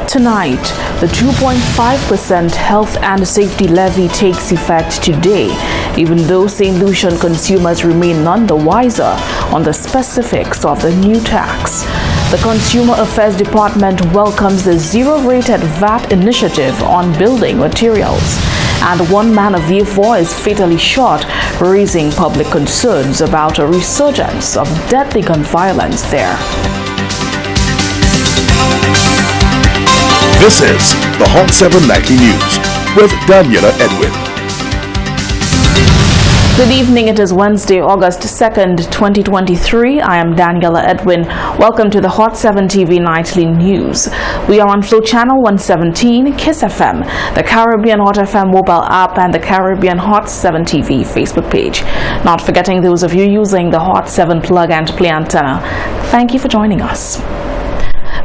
Tonight, the 2.5% health and safety levy takes effect today, even though St. Lucian consumers remain none the wiser on the specifics of the new tax. The Consumer Affairs Department welcomes the zero-rated VAT initiative on building materials. And one man of V4 is fatally shot, raising public concerns about a resurgence of deadly gun violence there. This is the Hot 7 Nightly News with Daniela Edwin. Good evening. It is Wednesday, August 2nd, 2023. I am Daniela Edwin. Welcome to the Hot 7 TV Nightly News. We are on Flow Channel 117, Kiss FM, the Caribbean Hot FM mobile app, and the Caribbean Hot 7 TV Facebook page. Not forgetting those of you using the Hot 7 plug and play antenna. Thank you for joining us.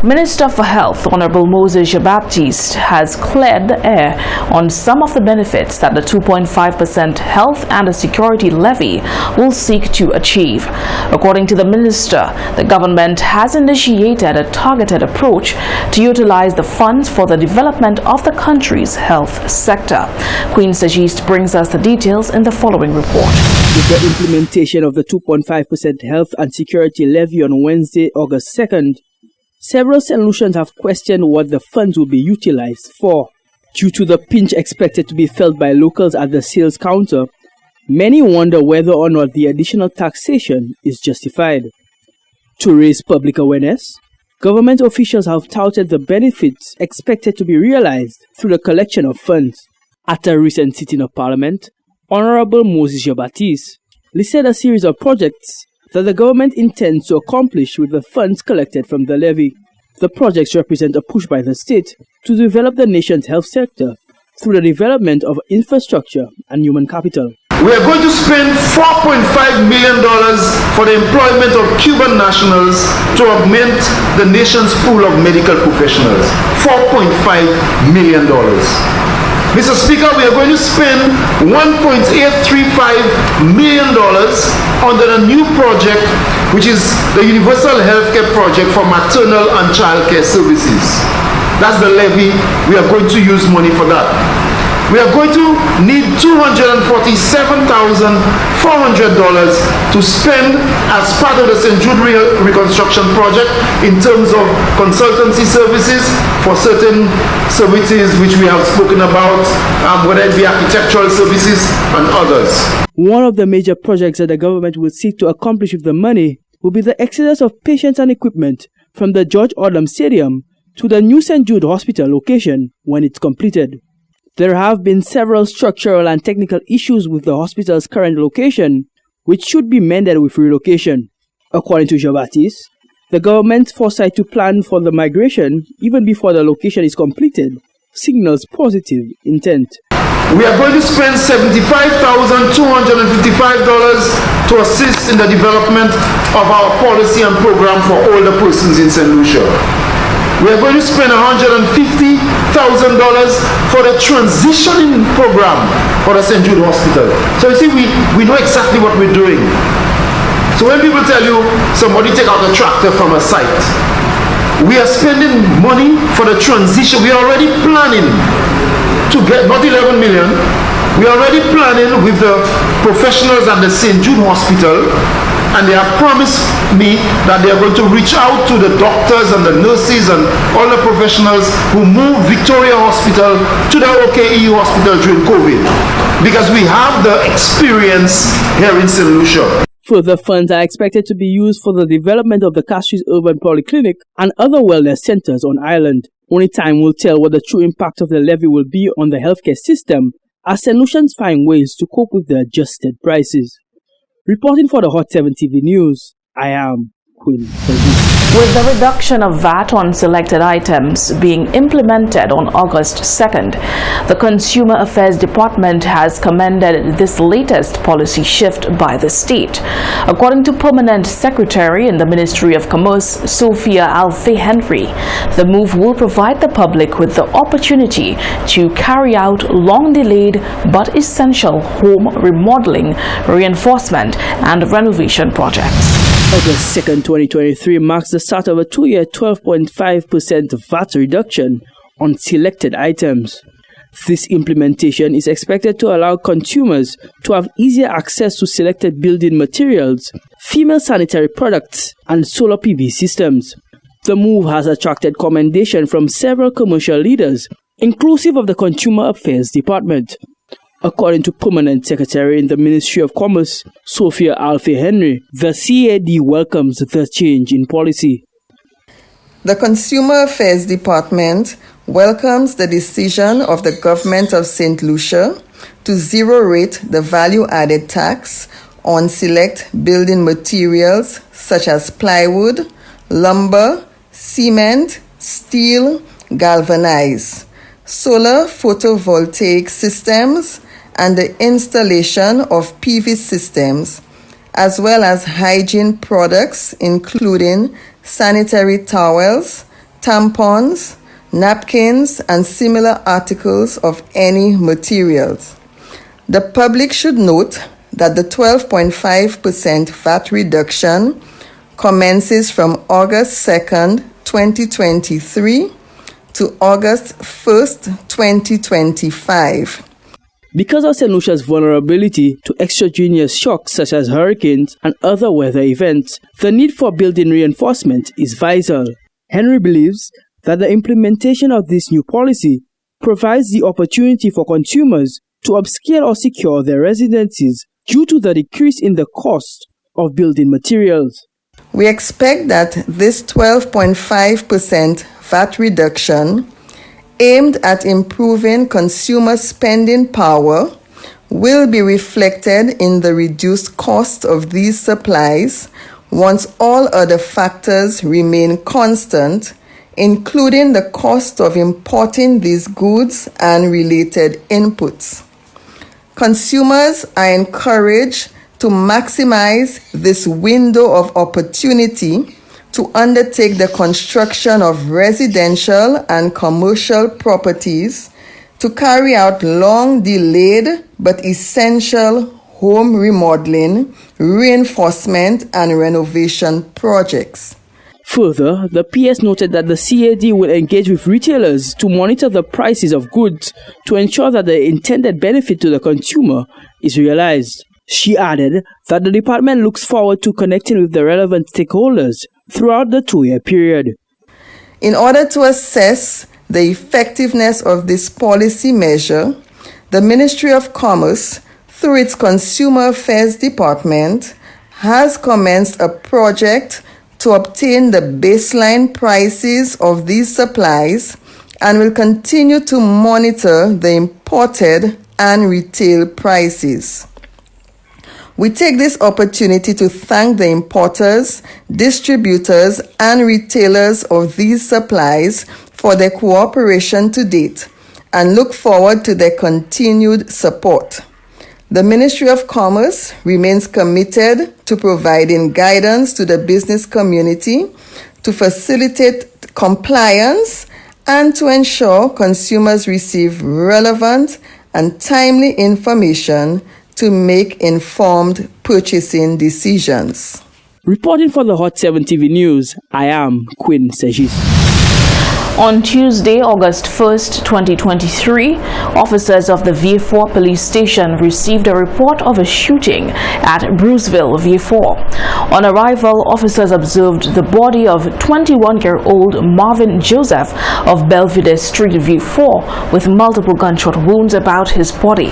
Minister for Health, Honorable Moses Jean-Baptiste, has cleared the air on some of the benefits that the 2.5% health and security levy will seek to achieve. According to the minister, the government has initiated a targeted approach to utilize the funds for the development of the country's health sector. Queen Sajist brings us the details in the following report. With the implementation of the 2.5% health and security levy on Wednesday, August 2nd, several St. Lucians have questioned what the funds will be utilized for. Due to the pinch expected to be felt by locals at the sales counter, many wonder whether or not the additional taxation is justified. To raise public awareness, government officials have touted the benefits expected to be realized through the collection of funds. At a recent sitting of Parliament, Honorable Moses Jean-Baptiste listed a series of projects that the government intends to accomplish with the funds collected from the levy. The projects represent a push by the state to develop the nation's health sector through the development of infrastructure and human capital. We are going to spend $4.5 million for the employment of Cuban nationals to augment the nation's pool of medical professionals. $4.5 million. Mr. Speaker, we are going to spend $1.835 million under a new project, which is the Universal Healthcare Project for maternal and child care services. That's the levy. We are going to use money for that. We are going to need $247,400 to spend as part of the St. Jude Reconstruction Project in terms of consultancy services for certain services which we have spoken about, whether it be architectural services and others. One of the major projects that the government will seek to accomplish with the money will be the exodus of patients and equipment from the George Odlum Stadium to the new St. Jude Hospital location when it's completed. There have been several structural and technical issues with the hospital's current location, which should be mended with relocation. According to Jean-Baptiste, the government's foresight to plan for the migration even before the location is completed signals positive intent. We are going to spend $75,255 to assist in the development of our policy and program for older persons in St. Lucia. We are going to spend $150,000 for the transitioning program for the St. Jude Hospital. So you see, we know exactly what we're doing. So when people tell you somebody take out a tractor from a site, we are spending money for the transition. We are already planning to get not 11 million. We are already planning with the professionals at the St. Jude Hospital, and they have promised me that they are going to reach out to the doctors and the nurses and all the professionals who moved Victoria Hospital to the OKE Hospital during COVID, because we have the experience here in St. Lucia. Further funds are expected to be used for the development of the Castries Urban Polyclinic and other wellness centers on island. Only time will tell what the true impact of the levy will be on the healthcare system as St. Lucians find ways to cope with the adjusted prices. Reporting for the Hot 7 TV News, I am Queen Sajist. With the reduction of VAT on selected items being implemented on August 2nd, the Consumer Affairs Department has commended this latest policy shift by the state. According to Permanent Secretary in the Ministry of Commerce, Sophia Alfie-Henry, the move will provide the public with the opportunity to carry out long-delayed but essential home remodeling, reinforcement, and renovation projects. August 2nd, 2023 marks the start of a 2-year 12.5% VAT reduction on selected items. This implementation is expected to allow consumers to have easier access to selected building materials, female sanitary products, and solar PV systems. The move has attracted commendation from several commercial leaders, inclusive of the Consumer Affairs Department. According to Permanent Secretary in the Ministry of Commerce, Sophia Alfie Henry, the CAD welcomes the change in policy. The Consumer Affairs Department welcomes the decision of the Government of St. Lucia to zero-rate the value-added tax on select building materials such as plywood, lumber, cement, steel, galvanized, solar photovoltaic systems, and the installation of PV systems, as well as hygiene products including sanitary towels, tampons, napkins, and similar articles of any materials. The public should note that the 12.5% VAT reduction commences from August 2nd, 2023 to August 1st, 2025. Because of St. Lucia's vulnerability to exogenous shocks such as hurricanes and other weather events, the need for building reinforcement is vital. Henry believes that the implementation of this new policy provides the opportunity for consumers to upscale or secure their residencies due to the decrease in the cost of building materials. We expect that this 12.5% VAT reduction, aimed at improving consumer spending power, will be reflected in the reduced cost of these supplies once all other factors remain constant, including the cost of importing these goods and related inputs. Consumers are encouraged to maximize this window of opportunity to undertake the construction of residential and commercial properties, to carry out long-delayed but essential home remodeling, reinforcement, and renovation projects. Further, the PS noted that the CAD will engage with retailers to monitor the prices of goods to ensure that the intended benefit to the consumer is realized. She added that the department looks forward to connecting with the relevant stakeholders throughout the 2-year period. In order to assess the effectiveness of this policy measure, the Ministry of Commerce, through its Consumer Affairs Department, has commenced a project to obtain the baseline prices of these supplies and will continue to monitor the imported and retail prices. We take this opportunity to thank the importers, distributors, and retailers of these supplies for their cooperation to date and look forward to their continued support. The Ministry of Commerce remains committed to providing guidance to the business community to facilitate compliance and to ensure consumers receive relevant and timely information to make informed purchasing decisions. Reporting for the Hot 7 TV News, I am Quinn Segis. On Tuesday, August 1st, 2023, officers of the V4 police station received a report of a shooting at Bruceville, V4. On arrival, officers observed the body of 21-year-old Marvin Joseph of Belvedere Street, V4, with multiple gunshot wounds about his body.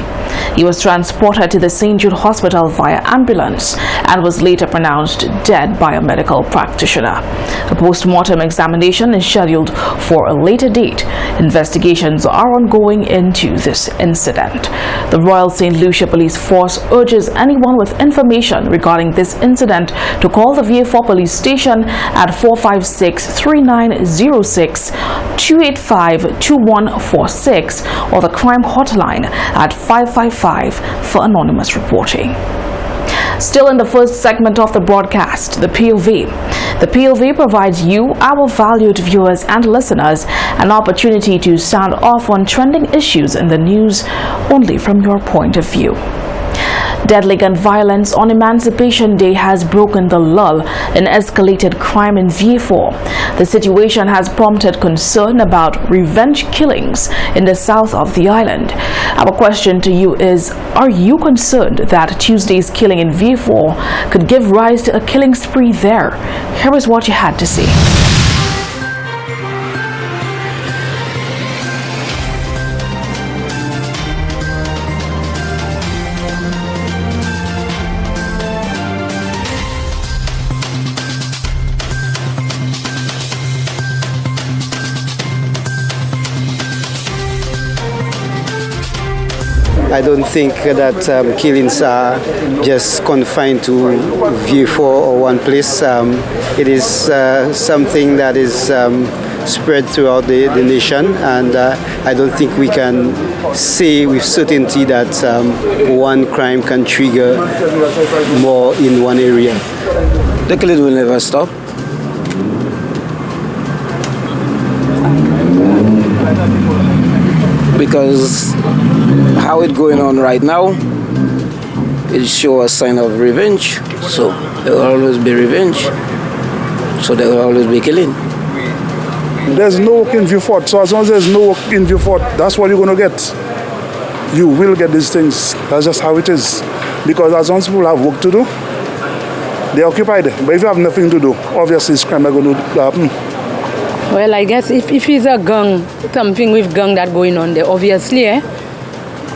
He was transported to the St. Jude Hospital via ambulance and was later pronounced dead by a medical practitioner. A post-mortem examination is scheduled for a later date. Investigations are ongoing into this incident. The Royal St. Lucia Police Force urges anyone with information regarding this incident to call the VA4 police station at 456-3906, 285-2146 or the crime hotline at 555 for anonymous reporting. Still in the first segment of the broadcast, the POV. The POV provides you, our valued viewers and listeners, an opportunity to sound off on trending issues in the news only from your point of view. Deadly gun violence on Emancipation Day has broken the lull in escalated crime in VA4. The situation has prompted concern about revenge killings in the south of the island. Our question to you is, are you concerned that Tuesday's killing in VA4 could give rise to a killing spree there? Here is what you had to say. I don't think that killings are just confined to VA4 or one place. It is something that is spread throughout the nation, and I don't think we can say with certainty that one crime can trigger more in one area. The killing will never stop. Because how it's going on right now, it shows a sign of revenge. So there will always be revenge. So there will always be killing. There's no work in VA4, so as long as there's no work in VA4, that's what you're going to get. You will get these things. That's just how it is. Because as long as people have work to do, they're occupied. But if you have nothing to do, obviously this crime is going to happen. Well, I guess if it's a gang, something with gang that going on there, obviously,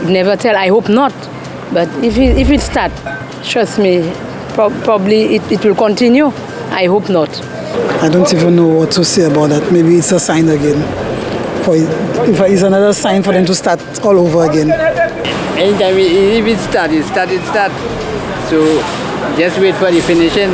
never tell. I hope not. But if it start, trust me, probably it will continue. I hope not. I don't even know what to say about that. Maybe it's a sign again. If it's another sign for them to start all over again. Anytime if it start, it start. So just wait for the finishing.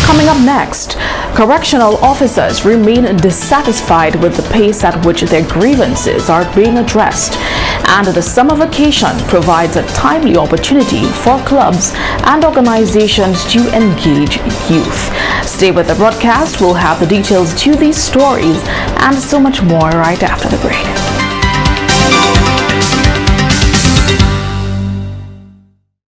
Coming up next, correctional officers remain dissatisfied with the pace at which their grievances are being addressed, and the summer vacation provides a timely opportunity for clubs and organizations to engage youth. Stay with the broadcast. We'll have the details to these stories and so much more right after the break.